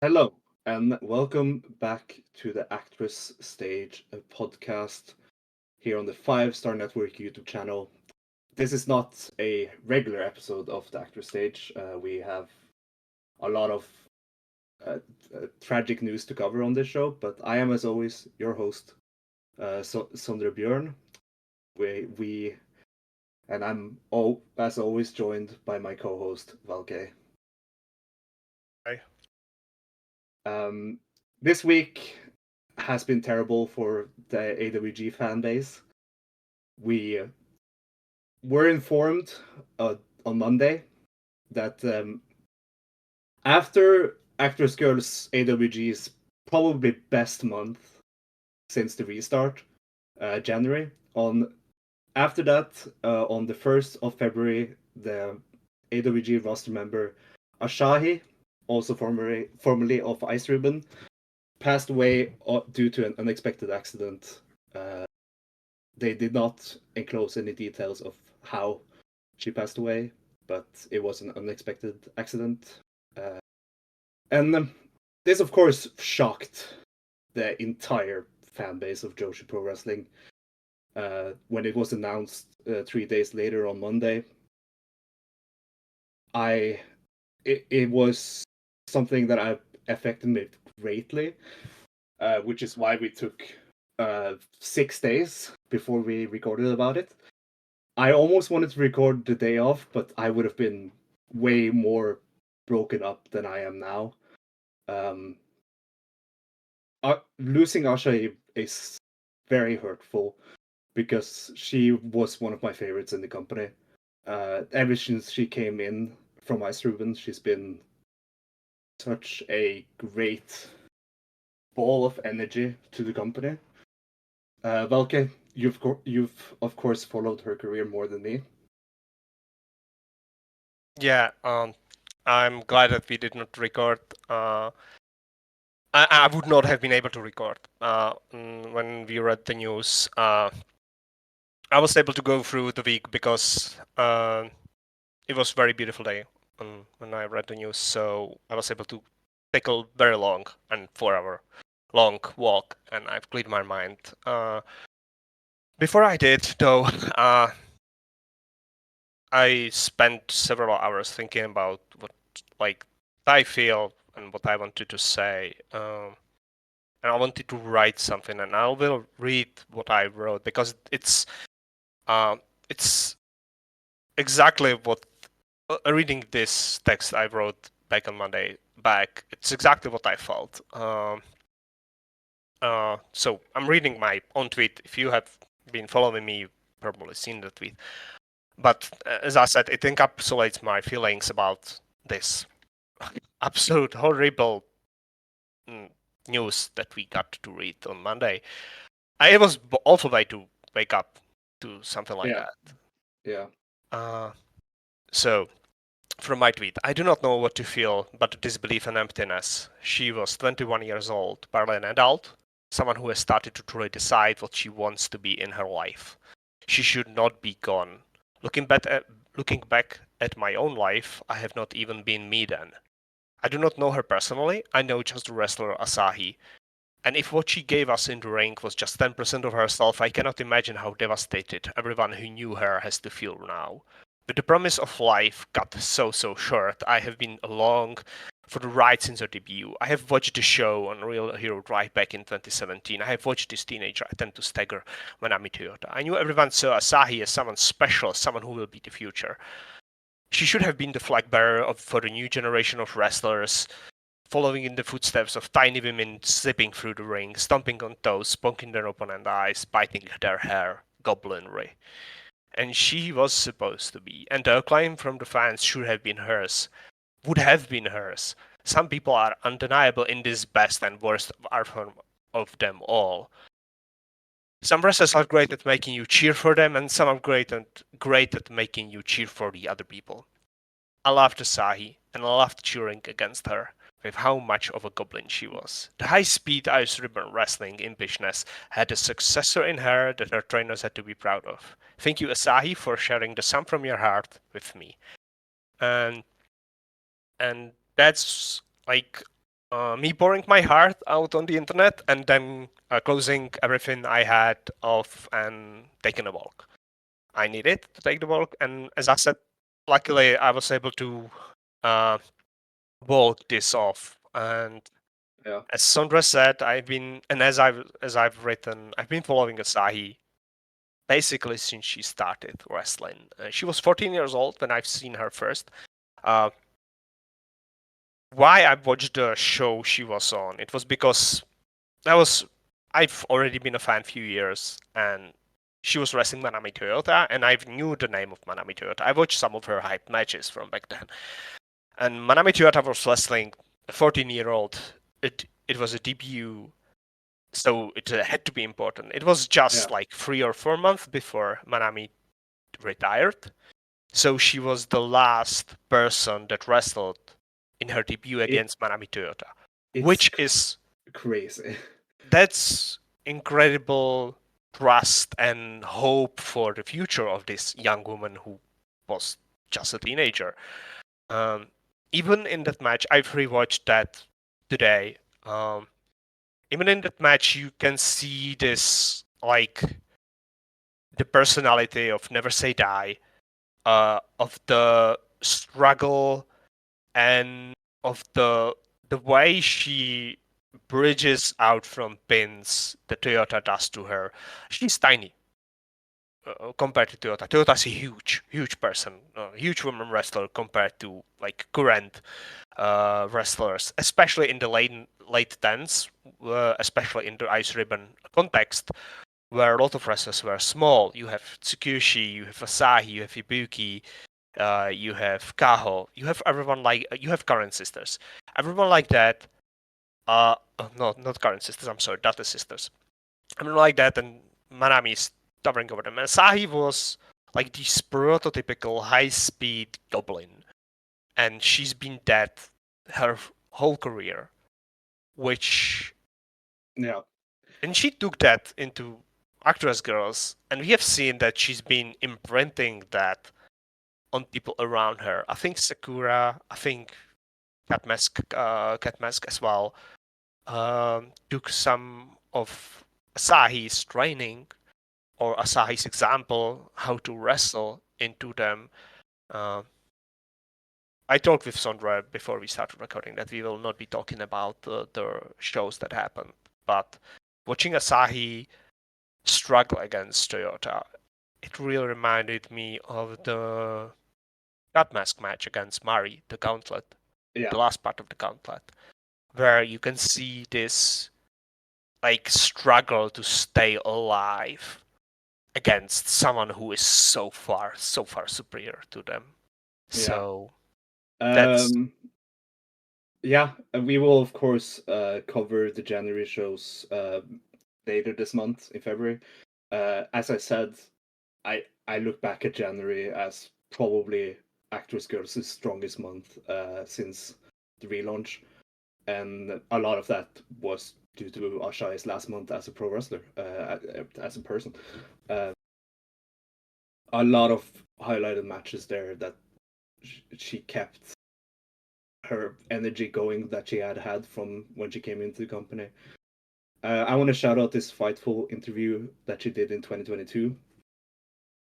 Hello, and welcome back to the ActWres Stage, a podcast here on the Five Star Network YouTube channel. This is not a regular episode of the ActWres Stage. We have a lot of tragic news to cover on this show, but I am, as always, your host, Sondre Björn. We and I'm as always joined by my co-host Velkej. Hi. Um, this week has been terrible for the AWG fan base. We were informed on Monday that after Actors Girls AWG's probably best month since the restart, January, on after that, on the 1st of February, the AWG roster member Asahi, also formerly of Ice Ribbon, passed away due to an unexpected accident. They did not enclose any details of how she passed away, but it was an unexpected accident. And this, of course, shocked the entire fan base of Joshi Pro Wrestling when it was announced 3 days later on Monday. It was something that affected me greatly, which is why we took 6 days before we recorded about it. I almost wanted to record the day off, but I would have been way more broken up than I am now. Um, Losing Asha is very hurtful because she was one of my favorites in the company. Ever since she came in from Ice Ruben, she's been such a great ball of energy to the company. Velke, you've of course followed her career more than me. Yeah, I'm glad that we did not record. I would not have been able to record when we read the news. I was able to go through the week because it was a very beautiful day when I read the news. So I was able to take a very long and 4 hour long walk, and I've cleared my mind. Before I did, though, I spent several hours thinking about what I feel and what I wanted to say. And I wanted to write something, and I will read what I wrote because it's exactly what reading this text I wrote back on Monday back. It's exactly what I felt. So I'm reading my own tweet. If you have been following me, you've probably seen the tweet. But as I said, it encapsulates my feelings about this absolute horrible news that we got to read on Monday. It was awful way to wake up to something like that. Yeah. So, from my tweet, I do not know what to feel but disbelief and emptiness. She was 21 years old, barely an adult, someone who has started to truly decide what she wants to be in her life. She should not be gone. Looking back at my own life, I have not even been me then. I do not know her personally, I know just the wrestler Asahi. And if what she gave us in the ring was just 10% of herself, I cannot imagine how devastated everyone who knew her has to feel now. With the promise of life cut so short, I have been along for the ride since her debut. I have watched the show on Real Hero Drive back in 2017. I have watched this teenager attempt to stagger when I'm in Toyota. I knew everyone saw Asahi as someone special, someone who will be the future. She should have been the flag bearer for the new generation of wrestlers, following in the footsteps of tiny women zipping through the ring, stomping on toes, poking their opponent's eyes, biting their hair, goblinry. And she was supposed to be, and the acclaim from the fans should have been hers, would have been hers. Some people are undeniable in this best and worst art form of them all. Some wrestlers are great at making you cheer for them, and some are great at making you cheer for the other people. I loved Asahi, and I loved cheering against her, with how much of a goblin she was. The high-speed ice ribbon wrestling impishness had a successor in her that her trainers had to be proud of. Thank you, Asahi, for sharing the sum from your heart with me. And that's like me pouring my heart out on the internet and then closing everything I had off and taking a walk. I needed to take the walk, and as I said, luckily I was able to walk this off. And Yeah. as Sondre said, I've been, and as I've written, I've been following Asahi basically since she started wrestling. She was 14 years old when I've seen her first. Uh, why I watched the show she was on? It was because I've already been a fan a few years, and she was wrestling Manami Toyota, and I knew the name of Manami Toyota. I watched some of her hype matches from back then, and Manami Toyota was wrestling a 14-year-old. It was a debut, so it had to be important. It was just like 3 or 4 months before Manami retired, so she was the last person that wrestled in her debut against Manami Toyota, which is crazy. That's incredible trust and hope for the future of this young woman who was just a teenager. Even in that match, I've rewatched that today. Even in that match, you can see this, like, the personality of Never Say Die, of the struggle, and of the way she bridges out from pins that Toyota does to her. She's tiny compared to Toyota. Toyota's a huge person, huge woman wrestler compared to like current wrestlers, especially in the late tens, especially in the Ice Ribbon context, where a lot of wrestlers were small. You have Tsukushi, you have Asahi, you have Ibuki, you have Kaho, you have everyone like you have Current Sisters, everyone like that. No, not Current Sisters. I'm sorry, Data Sisters. Everyone like that, and Manami is towering over them. And Asahi was like this prototypical high-speed goblin, and she's been dead her whole career, which and she took that into ActWres Girls, and we have seen that she's been imprinting that on people around her. I think Sakura, I think Cat Mask as well, took some of Asahi's training or Asahi's example how to wrestle into them. I talked with Sondre before we started recording that we will not be talking about the shows that happened, but watching Asahi struggle against Toyota, it really reminded me of the Cat Mask match against Mari, the Gauntlet, the last part of the Gauntlet, where you can see this like struggle to stay alive against someone who is so far superior to them. So that's we will of course cover the January shows later this month in February. As I said, I look back at January as probably ActWres Girls' strongest month since the relaunch, and a lot of that was due to Asahi's last month as a pro wrestler, as a person. A lot of highlighted matches there that she kept her energy going that she had from when she came into the company. I want to shout out this Fightful interview that she did in 2022,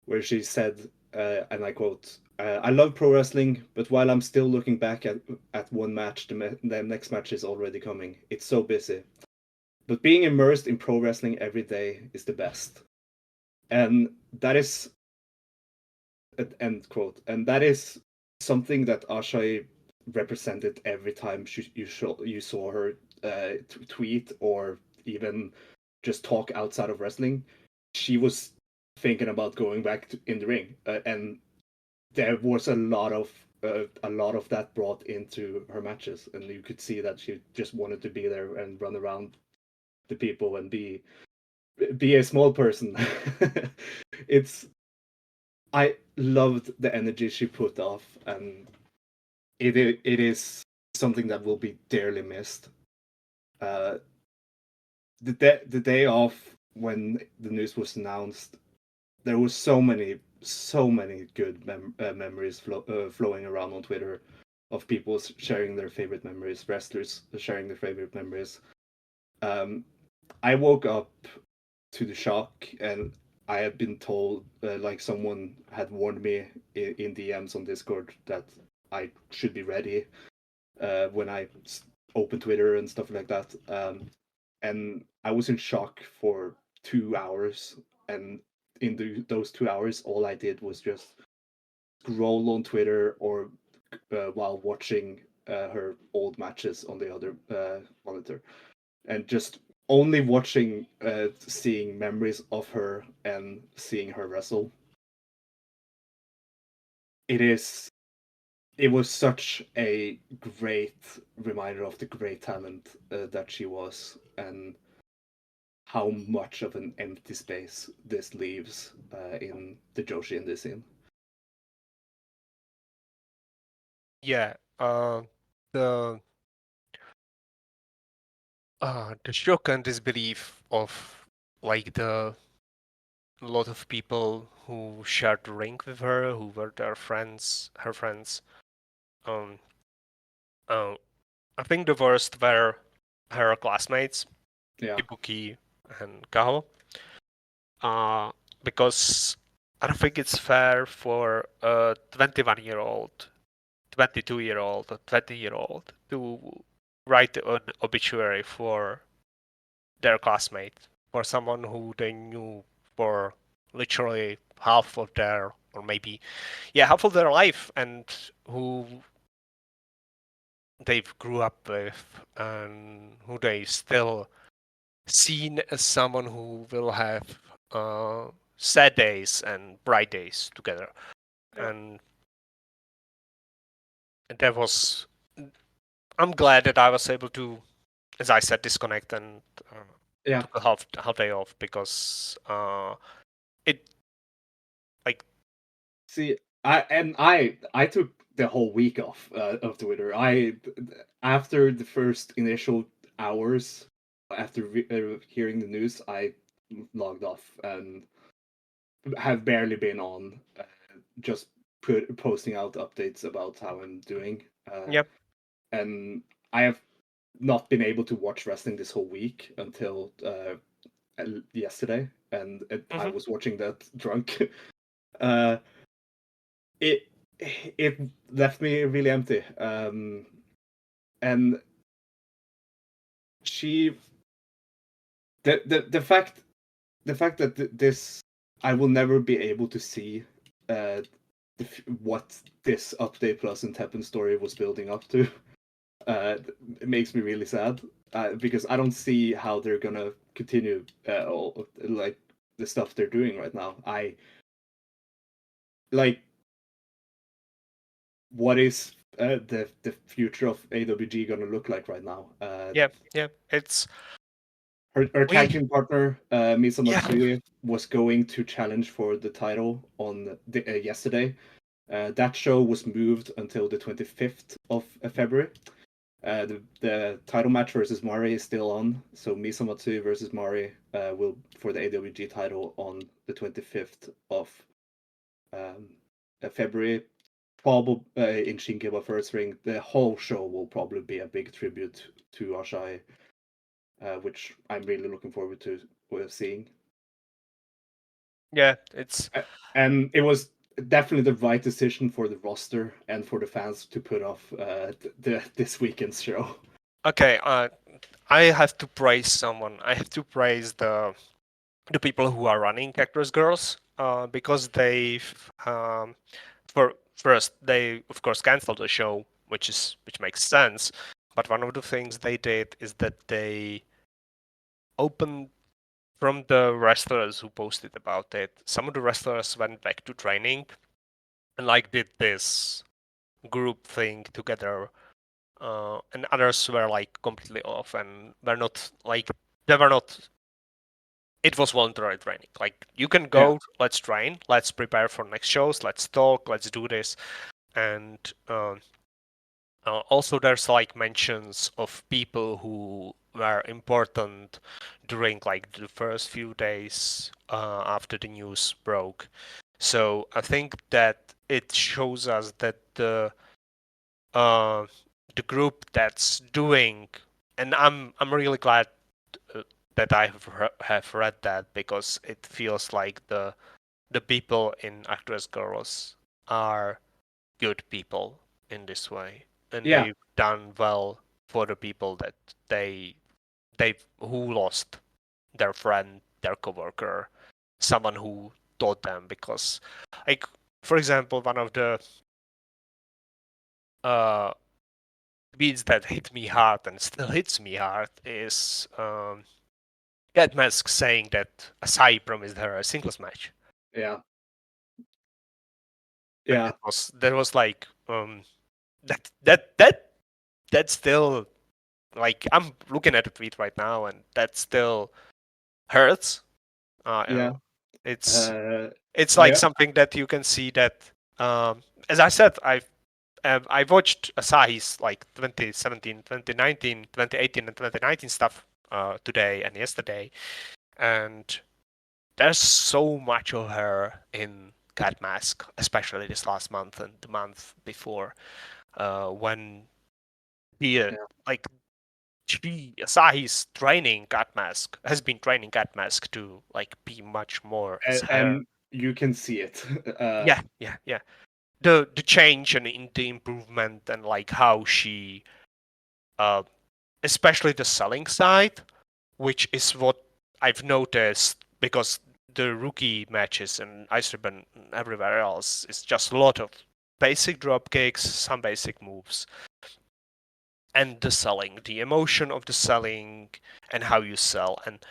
where she said, and I quote, "I love pro wrestling, but while I'm still looking back at one match, the next match is already coming. It's so busy. But being immersed in pro wrestling every day is the best." And that is, end quote. And that is something that Asahi represented every time you saw her tweet or even just talk outside of wrestling. She was thinking about going back in the ring, and there was a lot of that brought into her matches, and you could see that she just wanted to be there and run around the people and be a small person. I loved the energy she put off, and it is something that will be dearly missed. The day off when the news was announced, there was so many good memories flowing around on Twitter. of people sharing their favorite memories, wrestlers sharing their favorite memories. Um, I woke up to the shock, and I had been told, like someone had warned me in DMs on Discord that I should be ready when I open Twitter and stuff like that. And I was in shock for 2 hours, and in those 2 hours, all I did was just scroll on Twitter or while watching her old matches on the other monitor, and just only watching, seeing memories of her and seeing her wrestle. It is. It was such a great reminder of the great talent that she was, and how much of an empty space this leaves in the joshi in this scene. Yeah, the the shock and disbelief of like the lot of people who shared the ring with her, who were her friends. Um, uh, I think the worst were her classmates, Yeah, Ibuki and Kaho, uh, because I don't think it's fair for a 21-year-old, 22-year-old, or 20-year-old to write an obituary for their classmate, for someone who they knew for literally half of their, or maybe, yeah, half of their life, and who they grew up with, and who they still seen as someone who will have sad days and bright days together. yeah, And that was, I'm glad that I was able to, as I said, disconnect and yeah. took a half day off, because it like See, I took the whole week off of Twitter. After the first initial hours after hearing the news, I logged off and have barely been on. Just posting out updates about how I'm doing. yeah. And I have not been able to watch wrestling this whole week until yesterday, and I Hmm. was watching that drunk. uh, it it left me really empty. And she the fact that this I will never be able to see uh, what this update plus and Teppen story was building up to. It makes me really sad because I don't see how they're gonna continue like the stuff they're doing right now. I like what is the future of AWG gonna look like right now? Yeah, yeah. It's Her tag we team partner Misa yeah. Matsui was going to challenge for the title on yesterday. That show was moved until the 25th of February. The title match versus Mari is still on, so Misa Matsui versus Mari will for the AWG title on the 25th of um, February. Probably in Shinkiba First Ring. The whole show will probably be a big tribute to Asahi, which I'm really looking forward to seeing. Yeah, it's And it was definitely the right decision for the roster and for the fans to put off this weekend's show. okay. I have to praise someone. I have to praise the people who are running ActWres Girls, because they've for first they of course canceled the show, which makes sense. But one of the things they did is that they opened, from the wrestlers who posted about it, some of the wrestlers went back to training and like did this group thing together, and others were like completely off and were not like they were not. It was voluntary training. Like you can Yeah, go, let's train, let's prepare for next shows, let's talk, let's do this, and also there's like mentions of people who were important during like the first few days after the news broke. So I think that it shows us that the the group that's doing, and I'm really glad that I have read that, because it feels like the people in ActWres Girls are good people in this way, and Yeah, they've done well for the people that they who lost their friend, their coworker, someone who taught them. Because, like, for example, one of the uh, beats that hit me hard and still hits me hard is Cat Mask saying that Asahi promised her a singles match. yeah, And yeah, that was like that still, like, I'm looking at the tweet right now, and that still hurts. You yeah. know, it's Uh, it's like I something that you can see that, as I said, I watched Asahi's like 2017, 2019, 2018, and 2019 stuff today and yesterday, and there's so much of her in Cat Mask, especially this last month and the month before, when he yeah. like Asahi's training Cat Mask has been training Cat Mask to like be much more as her. And you can see it. Yeah, yeah, yeah. The change and in the improvement, and like how she, uh, especially the selling side, which is what I've noticed, because the rookie matches and Ice Ribbon and everywhere else is just a lot of basic drop kicks, some basic moves, and the selling, the emotion of the selling, and how you sell. And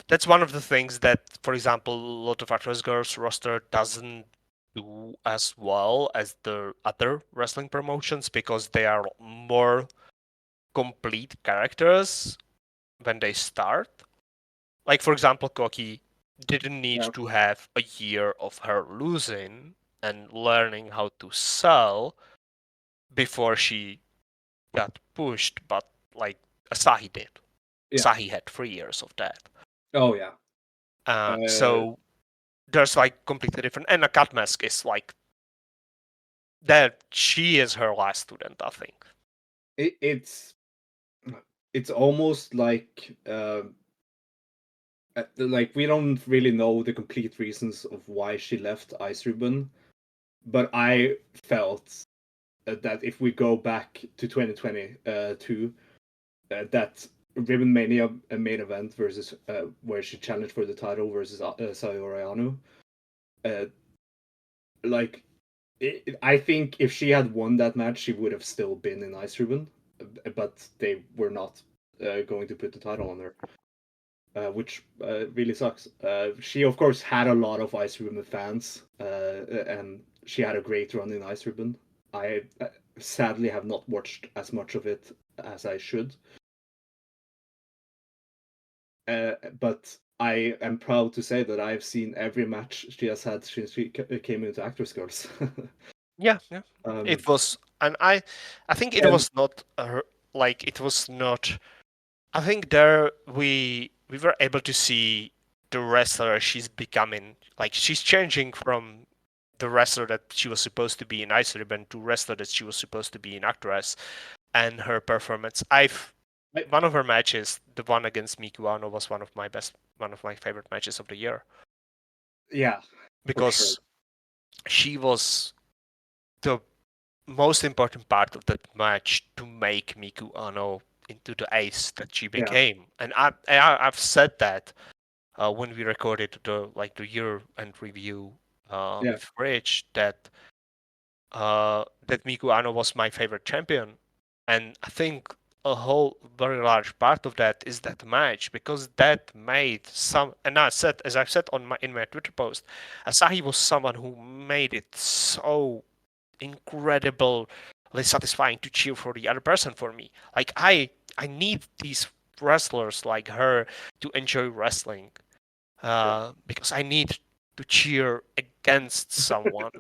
that's one of the things that, for example, a lot of ActWres Girls roster doesn't do as well as the other wrestling promotions, because they are more complete characters when they start. Like, for example, Koki didn't need Yeah, to have a year of her losing and learning how to sell before she got pushed, but like Asahi did. yeah. Asahi had 3 years of that. Oh yeah. Uh, So there's like completely different. And a cat mask is like that. She is her last student, I think. it, it's almost like we don't really know the complete reasons of why she left Ice Ribbon, but I felt that if we go back to 2022, that Ribbon Mania main event versus where she challenged for the title versus Sayori Anu, uh, like I think if she had won that match, she would have still been in Ice Ribbon, but they were not going to put the title on her, which really sucks. She of course had a lot of Ice Ribbon fans, and she had a great run in Ice Ribbon. I sadly have not watched as much of it as I should, but I am proud to say that I've seen every match she has had since she came into ActWres Girls. Yeah, yeah. um, It was, and I think it and was not like it was not. I think there we were able to see the wrestler she's becoming. Like, she's changing from the wrestler that she was supposed to be in Ice Ribbon to wrestler that she was supposed to be in ActWres, and her performance. I, One of her matches, the one against Miku Ano, was one of my favorite matches of the year, yeah, for sure. because she was the most important part of that match to make Miku Ano into the ace that she Yeah, became. And I've said that when we recorded the year end review yeah, with Rich, that Miku Ano was my favorite champion, and I think a whole very large part of that is that match, because that made some. And as I've said on my in my Twitter post, Asahi was someone who made it so incredibly satisfying to cheer for the other person for me. Like, I need these wrestlers like her to enjoy wrestling, yeah. because I need to cheer against someone.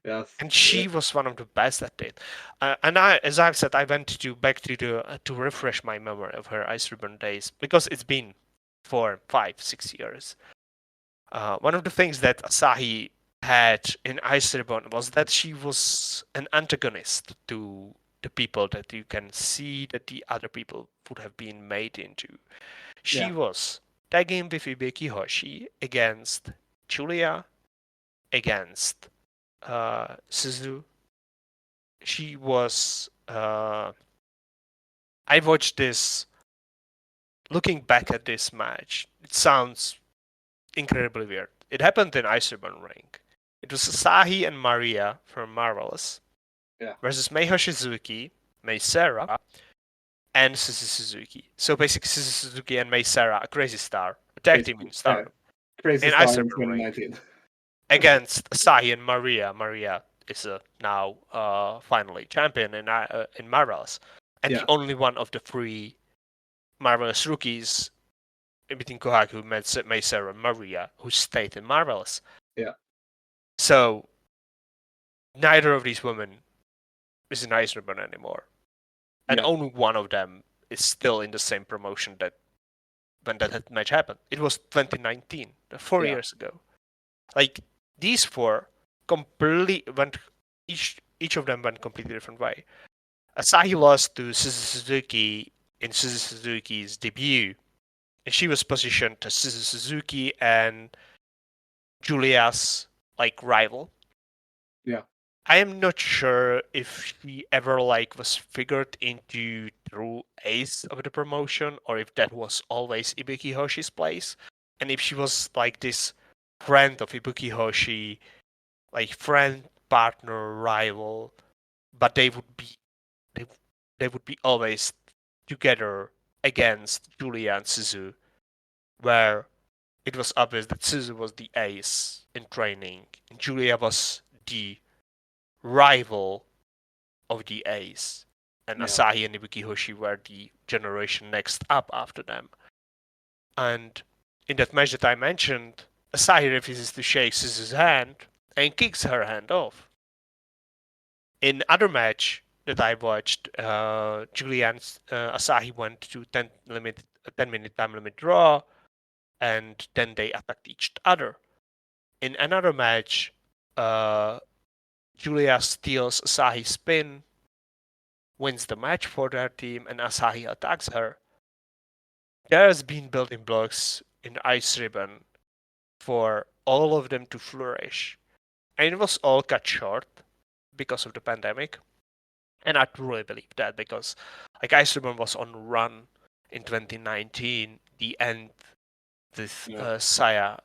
Yes, And she was one of the best at it. And as I've said, I went to back to the to refresh my memory of her Ice Ribbon days, because it's been 4, 5, 6 years. One of the things that Asahi had in Ice Ribbon was that she was an antagonist to the people that you can see that the other people would have been made into. She was tagging with Ibeki Hoshi against Julia, against Suzu. She was. I watched this. Looking back at this match, it sounds incredibly weird. It happened in Ice Ribbon Ring. It was Asahi and Maria from Marvelous versus Meiho Shizuki, Mei Sarah, and Suzu Suzuki. So basically, Suzu Suzuki and Mei Sarah, a crazy star, a tag team in Stardom, Crazy in Star Ice in Ribbon Ring 2019. against Asahi and Maria. Maria is now finally champion in Marvelous, and the only one of the three Marvelous rookies between Kohaku, Mei Sarah, and Maria who stayed in Marvelous. Yeah. So neither of these women is in Ice Ribbon anymore, and only one of them is still in the same promotion that when that match happened. It was 2019, 4 years ago. Like these four completely went each of them went completely different way. Asahi lost to Suzuki in Suzuki's debut, and she was positioned as Suzuki and Julia's rival. Yeah. I am not sure if she ever was figured into true ace of the promotion, or if that was always Ibuki Hoshi's place, and if she was this friend of Ibuki Hoshi, friend, partner, rival, but they would be always together against Julia and Suzu, where it was obvious that Suzu was the ace in training, and Julia was the rival of the ace, and Asahi and Ibuki Hoshi were the generation next up after them. And in that match that I mentioned, Asahi refuses to shake Suzu's hand and kicks her hand off. In other match that I watched, Julia and Asahi went to 10-minute time limit draw, and then they attacked each other. In another match, Julia steals Asahi's pin, wins the match for their team, and Asahi attacks her. There has been building blocks in Ice Ribbon for all of them to flourish. And it was all cut short because of the pandemic. And I truly believe that because Ice Ribbon was on run in 2019, the end with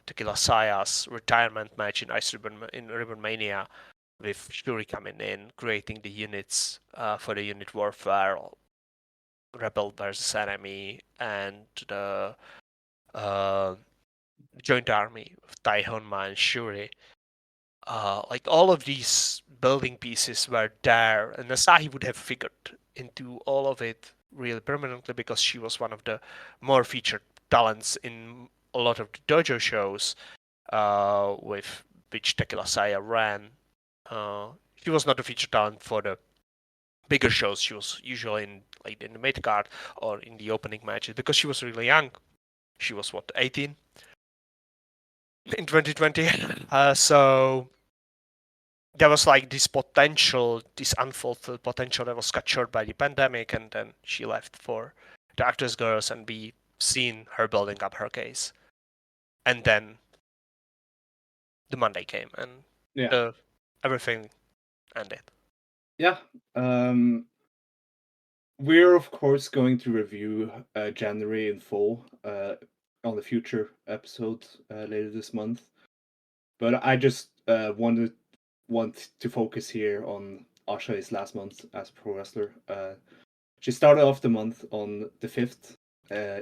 Tequila Saya's retirement match in Ribbon Mania, with Shuri coming in, creating the units for the unit warfare, Rebel versus Enemy, and the Joint Army of Tai Honma and Shuri. All of these building pieces were there, and Asahi would have figured into all of it really permanently because she was one of the more featured talents in a lot of the dojo shows with which Tequila Saya ran. She was not a featured talent for the bigger shows. She was usually in the mid card or in the opening matches because she was really young. She was 18 in 2020. So there was this potential, this unfulfilled potential that was cut short by the pandemic, and then she left for the ActWres Girls, and we seen her building up her case. And then the Monday came, and everything ended. Yeah. We're of course going to review January in full on the future episode later this month, but I just want to focus here on Asahi's last month as a pro wrestler. She started off the month on the 5th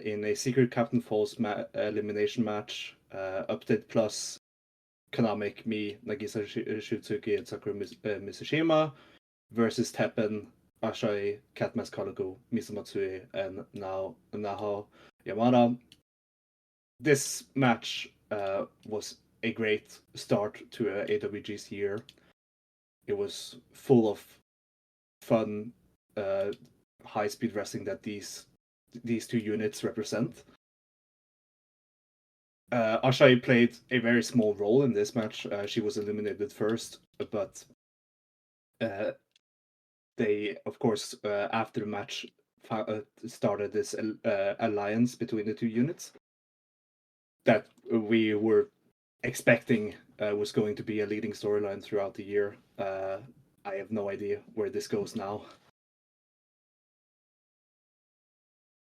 in a secret Captain Falls elimination match. Update Plus, Konami, Me, Nagisa Shutsuki, and Sakura Mitsushima versus Teppen, Asahi, Catmas Kalago, Misamatsui, and now Naho Yamada. This match was a great start to AWG's year. It was full of fun, high-speed wrestling that these two units represent. Asahi played a very small role in this match. She was eliminated first, but they, of course, after the match, started this alliance between the two units that we were expecting was going to be a leading storyline throughout the year. I have no idea where this goes now.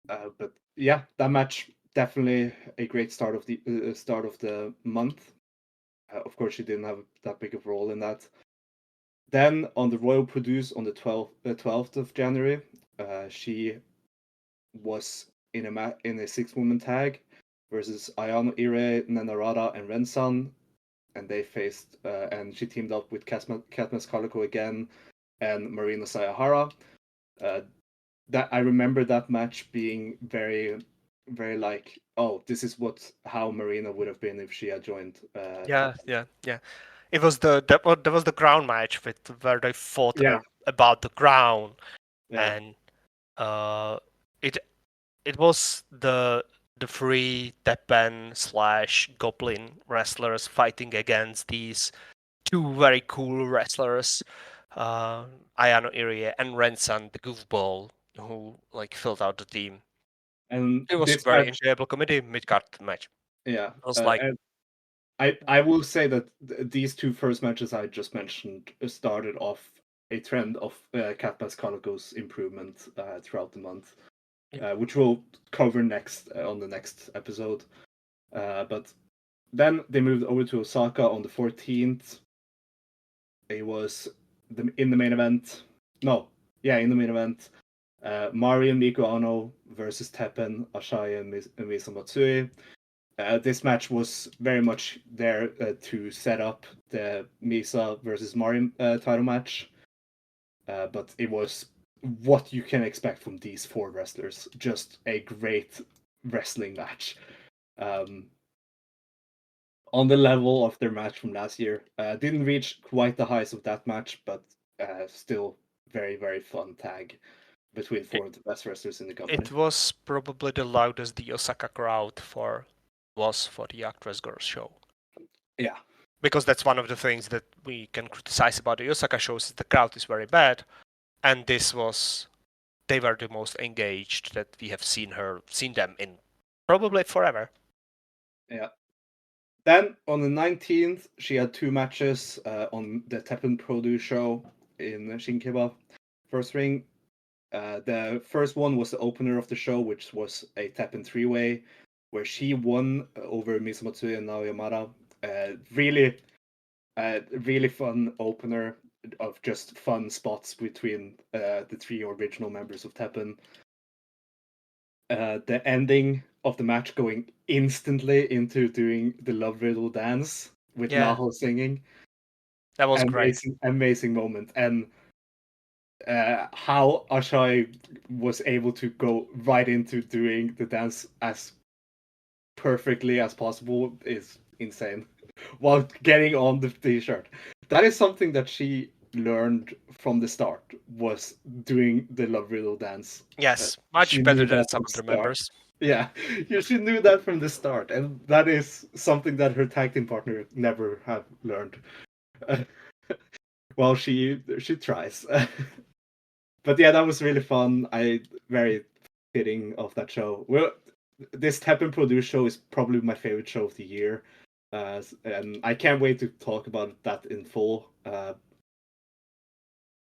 But yeah, that match definitely a great start of the month. Of course, she didn't have that big of a role in that. Then on the Royal Produce on the 12th of January, she was in a 6-woman tag versus Ayano Ire, Nenarada, and Rensan, and they faced and she teamed up with Katmas Calico again and Marina Sayahara. That I remember that match being very, very like, oh, this is how Marina would have been if she had joined. Yeah. It was that was the ground match where they fought Yeah, about the ground, yeah, and uh, it it was the three Teppen / Goblin wrestlers fighting against these two very cool wrestlers, Ayano Irie and Rensan, the goofball, who like filled out the team. and It was a this very match, enjoyable comedy mid-card match. yeah, It was like, and I will say that these two first matches I just mentioned started off a trend of Katmas Calico's improvement throughout the month, yeah, which we'll cover next on the next episode. But then they moved over to Osaka on the 14th. It was in the main event. No, yeah, in the main event. Mari and Miko Ano versus Teppen, Asahi, and Misa Matsui. This match was very much there to set up the Misa versus Mari title match, but it was what you can expect from these four wrestlers. Just a great wrestling match. Um, on the level of their match from last year. Didn't reach quite the highs of that match, but still very, very fun tag between it, four of the best wrestlers in the company. it was probably the loudest the Osaka crowd was for the ActWres Girls show. Yeah. Because that's one of the things that we can criticize about the Osaka shows is the crowd is very bad, and they were the most engaged that we have seen them in probably forever. Yeah. Then on the 19th, she had two matches on the Teppen Produce show in Shinkiba. First ring, the first one was the opener of the show, which was a Teppen three-way, where she won over Misamotsui and Naoyamada. Really fun opener of just fun spots between the three original members of Teppen. The ending of the match going instantly into doing the Love Riddle dance with Yeah, Naho singing. that was great. Amazing moment. And how Ashai was able to go right into doing the dance as perfectly as possible is insane. While getting on the t-shirt. That is something that she learned from the start, was doing the Love Riddle dance. Yes, She much better knew than that some from of the the start. members. Yeah, she knew that from the start, and that is something that her tag team partner never have learned. Well, she tries. But yeah, that was really fun. Very fitting of that show. Well, this Teppen Produce show is probably my favorite show of the year, and I can't wait to talk about that in full.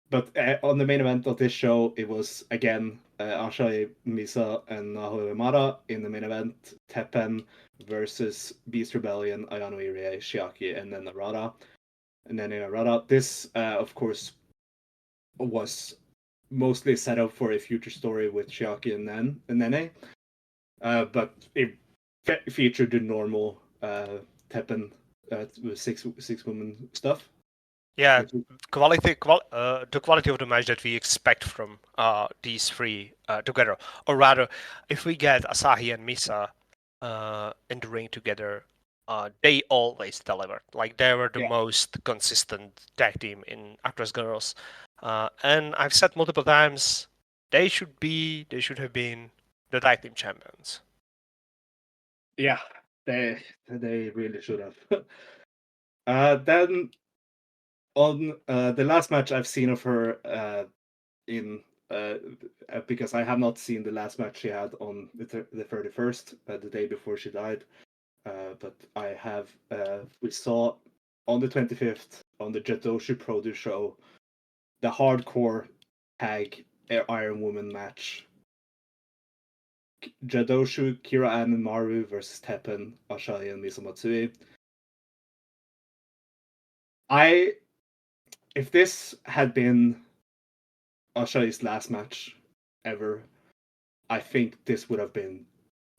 But on the main event of this show, it was again Ashai Misa and Naho Yamada in the main event. Teppen versus Beast Rebellion, Ayano Irie, Shiaki, and then Narada. And then Narada. This, of course, was mostly set up for a future story with Shiaki and Nene. But it featured the normal Teppen six woman stuff. Yeah, Which the quality of the match that we expect from these three together, or rather, if we get Asahi and Misa in the ring together, they always delivered. Like they were the yeah, most consistent tag team in ActWres Girls, and I've said multiple times they should have been the tag team champions. yeah. They really should have. Then on the last match I've seen of her in because I have not seen the last match she had on the 31st, the day before she died. But I have we saw on the 25th on the Jadoshi Produce show the hardcore tag Iron Woman match. Jadoshu, Kira Ann, and Maru versus Teppen, Asahi, and Misomatsui. If this had been Asahi's last match ever, I think this would have been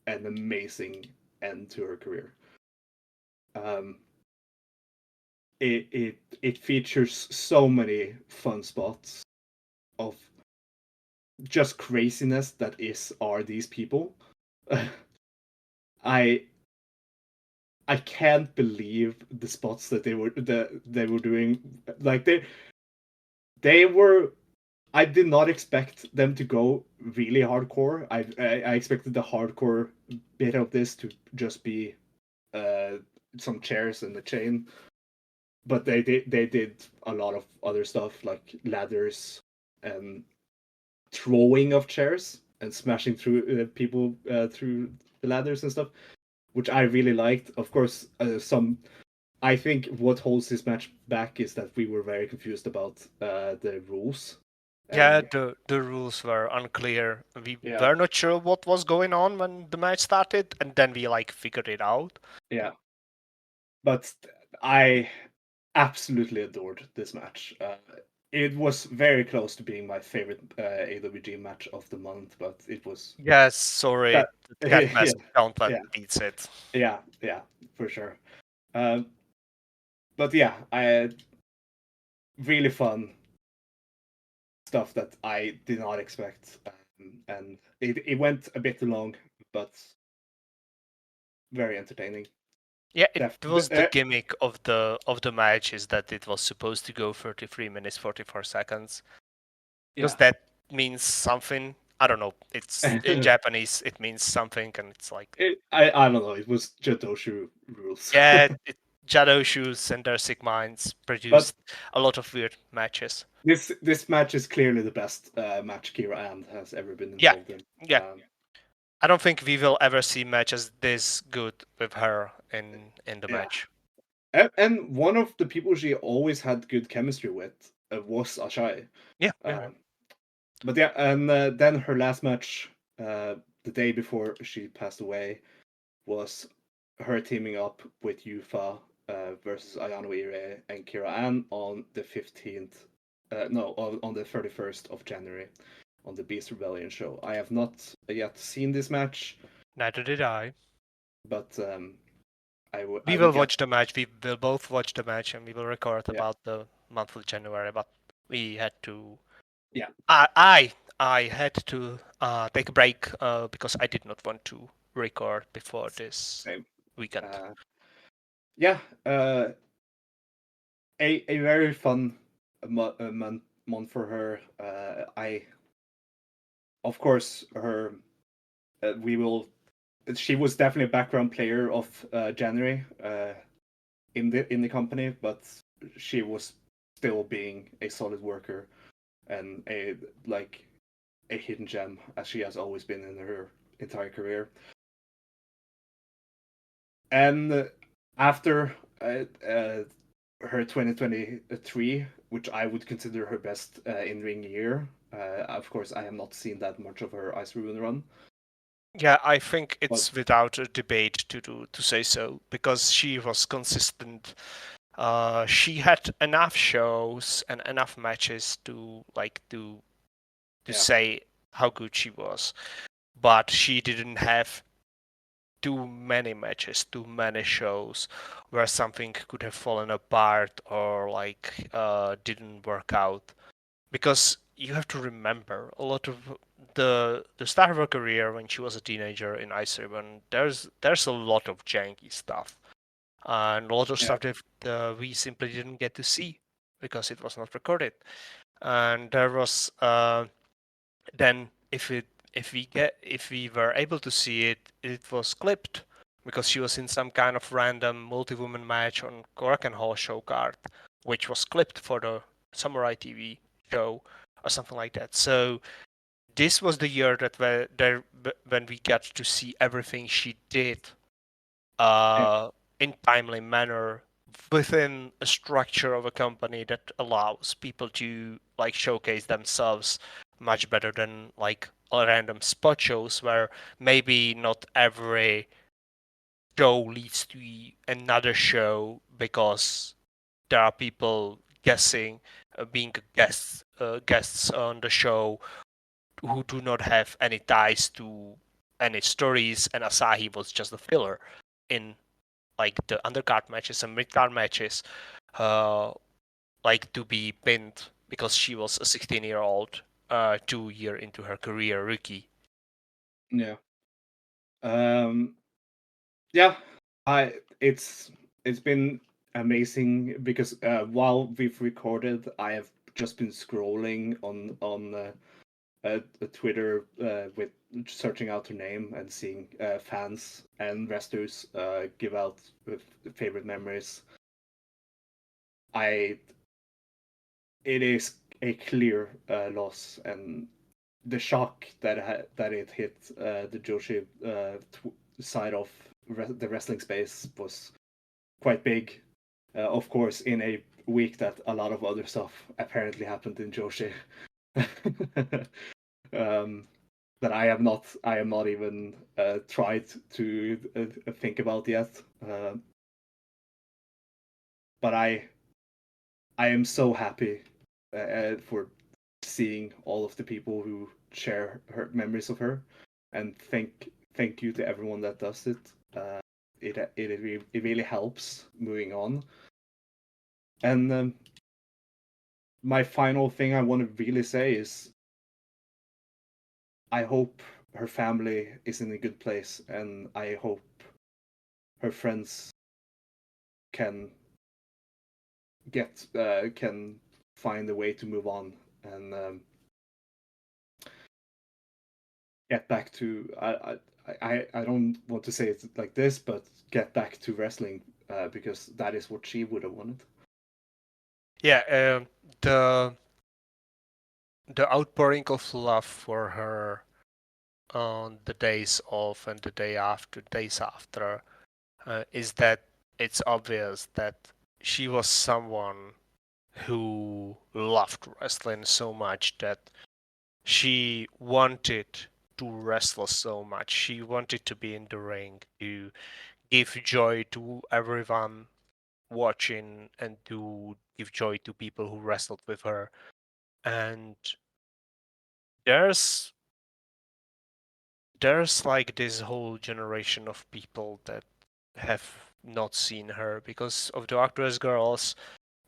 an amazing end to her career. Um, it features so many fun spots of just craziness that are these people. I I can't believe the spots that they were doing. Like they were. I did not expect them to go really hardcore. I expected the hardcore bit of this to just be uh, some chairs and a chain, but they did a lot of other stuff like ladders and throwing of chairs and smashing through people through the ladders and stuff, which I really liked. Of course, I think what holds this match back is that we were very confused about the rules. Yeah, And the rules were unclear. We yeah, were not sure what was going on when the match started, and then we like figured it out. yeah. But I absolutely adored this match. It was very close to being my favorite AWG match of the month, but it was Yes, sorry, that. the cat Yeah, mess gauntlet yeah, beats it. yeah, for sure. Um, but yeah, I really fun stuff that I did not expect, and it went a bit long, but very entertaining. Yeah, it Def- was the gimmick of the match is that it was supposed to go 33 minutes 44 seconds because yeah. that means something. I don't know. It's in Japanese. It means something, and it's like I don't know. It was Jadoshu rules, yeah, Jado shoes and their sick minds but produced a lot of weird matches. this match is clearly the best match Kira Ann has ever been Yeah, involved in. yeah. I don't think we will ever see matches this good with her in the Yeah, match. and one of the people she always had good chemistry with was Ashai. Yeah, yeah, yeah. Um, but yeah, and then her last match, the day before she passed away, was her teaming up with Yufa versus Ayano Ire and Kira Ann on the 15th. No, on the 31st of January on the Beast Rebellion show. I have not yet seen this match, Neither did I. but I We will will get. watch the match. We will both watch the match, and we will record Yeah, about the month of January. But we had to. yeah, I had to take a break because I did not want to record before this same. weekend. Uh, yeah, a very fun month for her. I of course her we will. She was definitely a background player of January in the company, but she was still being a solid worker and a hidden gem as she has always been in her entire career. And after her 2023, which I would consider her best in ring year, of course I have not seen that much of her Ice Ribbon run. Yeah, I think But it's without a debate to say so because she was consistent. She had enough shows and enough matches to yeah, say how good she was, but she didn't have too many matches, too many shows where something could have fallen apart or didn't work out. Because you have to remember a lot of the start of her career when she was a teenager in Ice Ribbon. There's a lot of janky stuff and a lot of yeah, stuff that we simply didn't get to see because it was not recorded. And there was then if we were able to see it, it was clipped, because she was in some kind of random multi-woman match on Korakuen Hall show card, which was clipped for the Samurai TV show or something like that. So this was the year that when we got to see everything she did Yeah. in timely manner within a structure of a company that allows people to like showcase themselves much better than like random spot shows where maybe not every show leads to another show because there are people guessing being guests on the show who do not have any ties to any stories, and Asahi was just a filler in like the undercard matches and midcard matches, uh, like to be pinned because she was a 16-year-old, 2 year into her career rookie. Yeah. Um, yeah. It's been amazing because while we've recorded, I have just been scrolling on Twitter with searching out her name and seeing fans and wrestlers give out with favorite memories. I It is a clear loss, and the shock that it hit the Joshi side of the wrestling space was quite big. Of course, in a week that a lot of other stuff apparently happened in Joshi. um, that I am not even tried to think about yet. But I am so happy for seeing all of the people who share her memories of her, and thank you to everyone that does it. It really helps moving on. And my final thing I want to really say is I hope her family is in a good place, and I hope her friends can can find a way to move on and get back to I don't want to say it like this, but get back to wrestling because that is what she would have wanted. Yeah, the the outpouring of love for her on the days off and the days after, is that it's obvious that she was someone who loved wrestling so much that she wanted to wrestle so much. She wanted to be in the ring to give joy to everyone watching and to give joy to people who wrestled with her. And there's there's like this whole generation of people that have not seen her because of the ActWres girls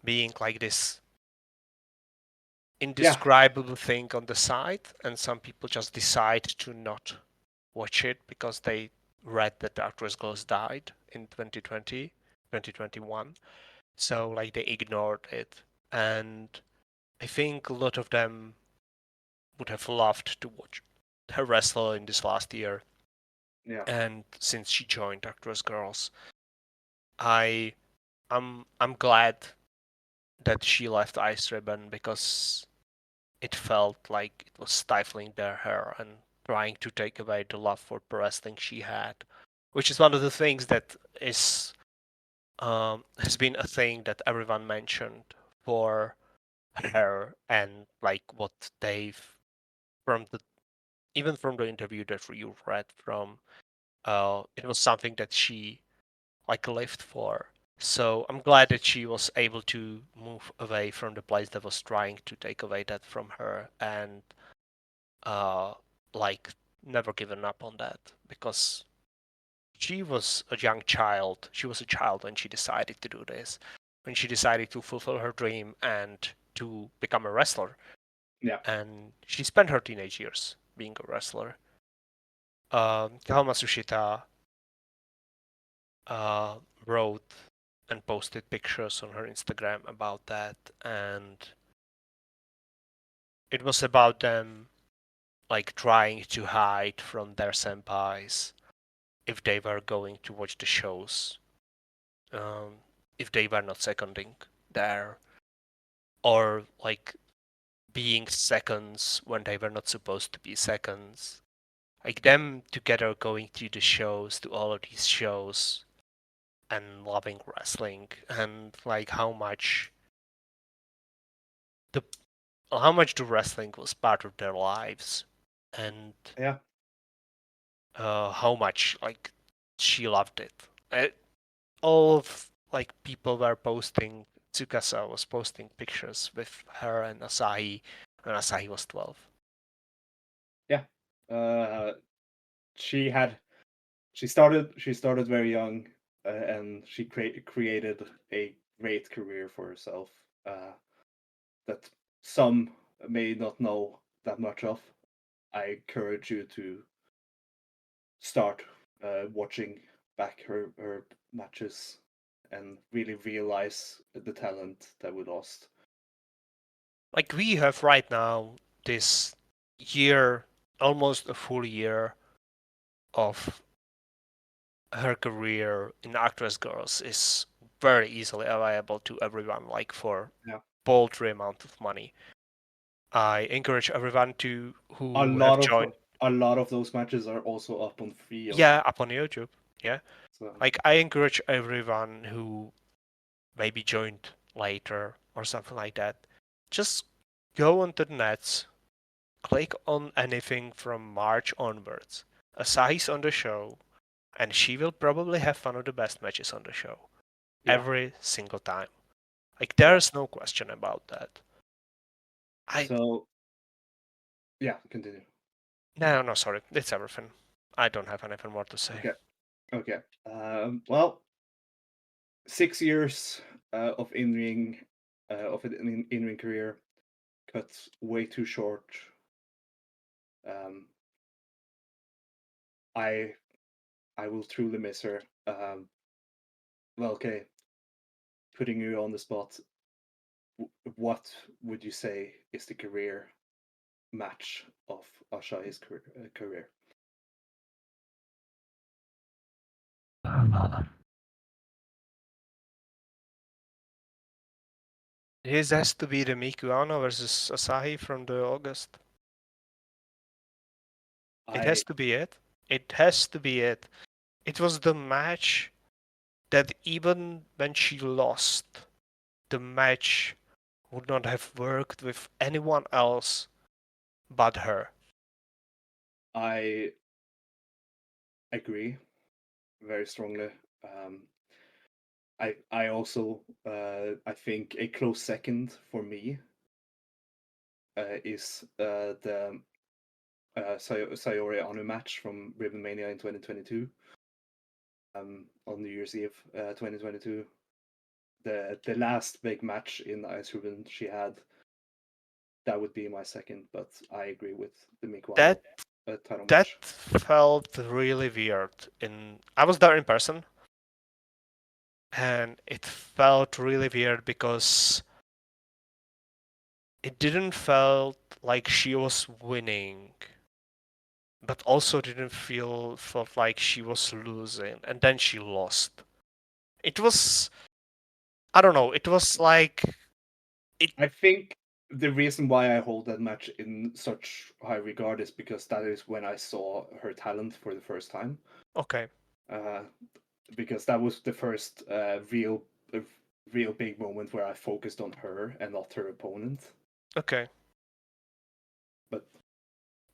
being like this Yeah, indescribable thing on the side, and some people just decide to not watch it because they read that the ActWres girls died in 2020, 2021. So like they ignored it, and I think a lot of them would have loved to watch her wrestle in this last year. yeah, And since she joined ActWres girls, I I'm glad that she left Ice Ribbon because it felt like it was stifling her and trying to take away the love for pro wrestling she had, which is one of the things that is has been a thing that everyone mentioned for her, and like what they've from the even from the interview that you read from, it was something that she like lived for. So I'm glad that she was able to move away from the place that was trying to take away that from her, and uh like never given up on that, because she was a young child. She was a child when she decided to do this, when she decided to fulfill her dream and to become a wrestler. yeah, And she spent her teenage years being a wrestler. Kahao Matsushita uh, wrote and posted pictures on her Instagram about that, and it was about them like trying to hide from their senpais. if they were going to watch the shows, if they were not seconding there, or like being seconds when they were not supposed to be seconds. Like them together going to the shows, to all of these shows, and loving wrestling, and like the how much the wrestling was part of their lives, and Yeah. how much like she loved it. All of like people were posting. Tsukasa was posting pictures with her and Asahi when Asahi was 12. Yeah. She had she started very young, and she created a great career for herself, that some may not know that much of. I encourage you to start watching back her matches and really realize the talent that we lost. Like we have right now this year, almost a full year of her career in ActWres Girls is very easily available to everyone, like for Yeah. paltry amount of money. I encourage everyone to A who have lot of joined. a lot of those matches are also up on free on Yeah, up on YouTube. Yeah, so like I encourage everyone who maybe joined later or something like that, just go onto the nets, click on anything from March onwards. Asahi's on the show, and she will probably have one of the best matches on the show yeah. every single time. Like Yeah. there's no question about that. I So yeah, continue. no, sorry, it's everything. I don't have anything more to say. Okay. Okay. Well, 6 years of an in-ring career cut way too short. Um, I I will truly miss her. Well, okay, putting you on the spot, what would you say is the career match of Asahi's career? His has to be the Mikuano versus Asahi from the August. It has I to be it. It has to be it. It was the match that even when she lost, the match would not have worked with anyone else but her. I agree very strongly. I also I think a close second for me is the Sayori Anu match from Ribbon Mania in 2022, on New Year's Eve 2022. The last big match in Ice Ribbon she had, that would be my second, but I agree with the Mikuano That title that match. felt really weird. I was there in person, and it felt really weird because it didn't felt like she was winning, but also didn't felt like she was losing, and then she lost. It was, I don't know. It was like it. I think the reason why I hold that match in such high regard is because that is when I saw her talent for the first time. Okay, Uh, because that was the first real big moment where I focused on her and not her opponent. okay. But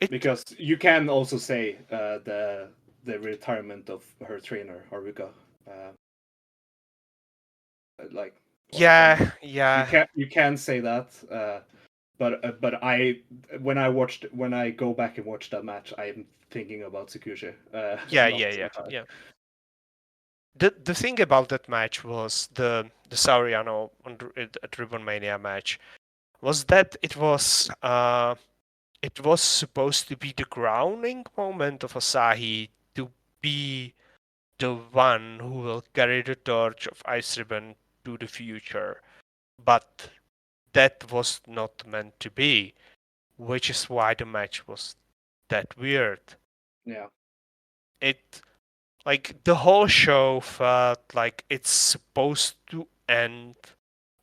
It because you can also say the retirement of her trainer Haruka, uh, like well, yeah, you yeah, can say that. But when I go back and watch that match, I'm thinking about Tsukushi, yeah, not yeah, yeah, Asahi. yeah. The thing about that match was the Sauriano at Ribbon Mania match was that it was supposed to be the crowning moment of Asahi to be the one who will carry the torch of Ice Ribbon to the future. But that was not meant to be, which is why the match was that weird. Yeah, It Like the whole show felt like it's supposed to end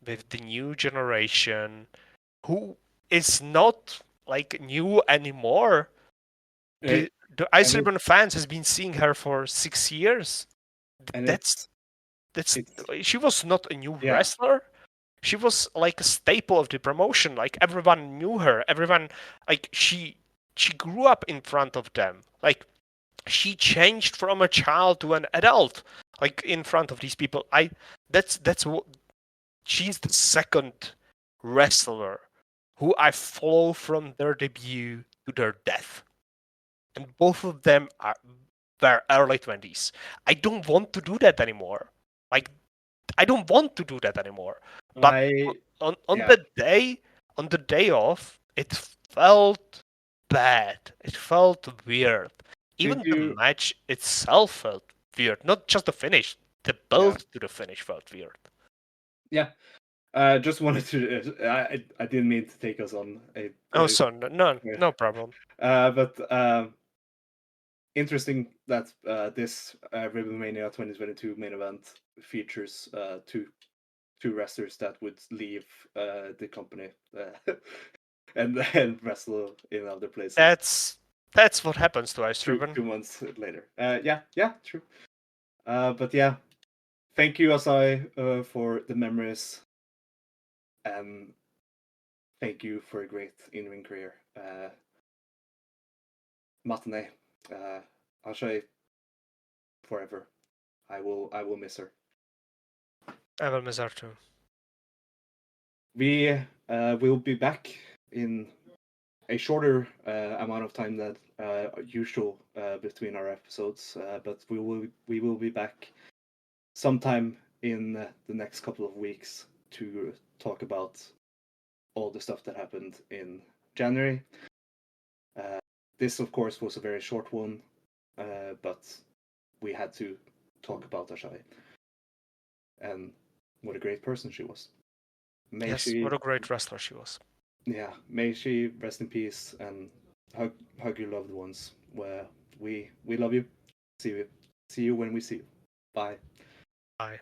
with the new generation, who is not like new anymore. Eh, The Ice and Ribbon fans has been seeing her for 6 years. and That's that's it's she was not a new yeah. wrestler. She was like a staple of the promotion. Like everyone knew her. Everyone like she grew up in front of them. Like she changed from a child to an adult. Like in front of these people. That's what she's the second wrestler who I follow from their debut to their death. And both of them are their early 20s. I don't want to do that anymore. Like I don't want to do that anymore. But I on yeah. the day off, it felt bad. It felt weird. Did Even the you match itself felt weird. Not just the finish. The yeah. build to the finish felt weird. Yeah. Just wanted to I didn't mean to take us on Oh, so no problem. but interesting that this Ribbonmania 2022 main event features two wrestlers that would leave the company and wrestle in other places That's what happens to Ice two Ribbon. 2 months later. Yeah, true. But yeah, thank you, Asahi, for the memories, and thank you for a great in-ring career. Matinee, Asahi forever. I will miss her. I will miss her too. We will be back in a shorter amount of time than usual between our episodes, but we will be back sometime in the next couple of weeks to talk about all the stuff that happened in January. Uh, this, of course, was a very short one, but we had to talk about Ashai and what a great person she was. May Yes, she, what a great wrestler she was. yeah, may she rest in peace and hug your loved ones. Where we love you. See you when we see you. Bye. Bye.